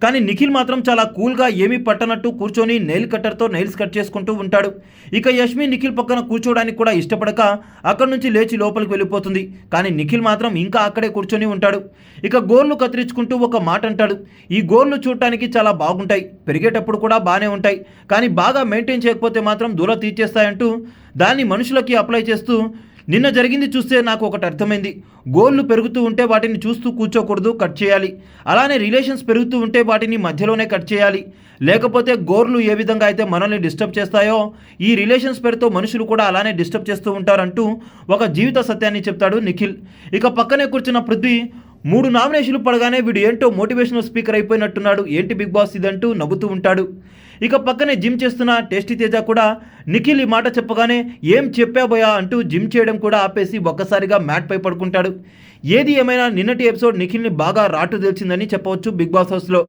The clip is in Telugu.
కానీ నిఖిల్ మాత్రం చాలా కూల్గా ఏమీ పట్టనట్టు కూర్చొని నెయిల్ కట్టర్తో నెయిల్స్ కట్ చేసుకుంటూ ఉంటాడు. ఇక యష్మి నిఖిల్ పక్కన కూర్చోడానికి కూడా ఇష్టపడక అక్కడి నుంచి లేచి లోపలికి వెళ్ళిపోతుంది. కానీ నిఖిల్ మాత్రం ఇంకా అక్కడే కూర్చొని ఉంటాడు. ఇక గోర్లు కత్తిరించుకుంటూ ఒక మాట అంటాడు. ఈ గోర్లు చూడటానికి చాలా బాగుంటాయి, పెరిగేటప్పుడు కూడా బాగానే ఉంటాయి, కానీ బాగా మెయింటైన్ చేయకపోతే మాత్రం దూర తీర్చేస్తాయంటూ దాన్ని మనుషులకి అప్లై చేస్తూ, నిన్న జరిగింది చూస్తే నాకు ఒకటి అర్థమైంది. గోళ్ళు పెరుగుతూ ఉంటే వాటిని చూస్తూ కూర్చోకూడదు, కట్ చేయాలి. అలానే రిలేషన్స్ పెరుగుతూ ఉంటే వాటిని మధ్యలోనే కట్ చేయాలి. లేకపోతే గోర్లు ఏ విధంగా అయితే మనల్ని డిస్టర్బ్ చేస్తాయో ఈ రిలేషన్స్ పేరుతో మనుషులు కూడా అలానే డిస్టర్బ్ చేస్తూ ఉంటారంటూ ఒక జీవిత సత్యాన్ని చెప్తాడు నిఖిల్. ఇక పక్కనే కూర్చున్న పృథ్వీ 3 నామినేషన్లు పడగానే వీడు ఏంటో మోటివేషనల్ స్పీకర్ అయిపోయినట్టున్నాడు, ఏంటి బిగ్ బాస్ ఇదంటూ నవ్వుతూ ఉంటాడు. ఇక పక్కనే జిమ్ చేస్తున్న టేస్టీ తేజ కూడా నిఖిల్ ఈ మాట చెప్పగానే ఏం చెప్పాబోయా అంటూ జిమ్ చేయడం కూడా ఆపేసి ఒక్కసారిగా మ్యాట్ పై పడుకుంటాడు. ఏది ఏమైనా నిన్నటి ఎపిసోడ్ నిఖిల్ని బాగా రాటు తెలిసిందని చెప్పవచ్చు బిగ్ బాస్ హౌస్లో.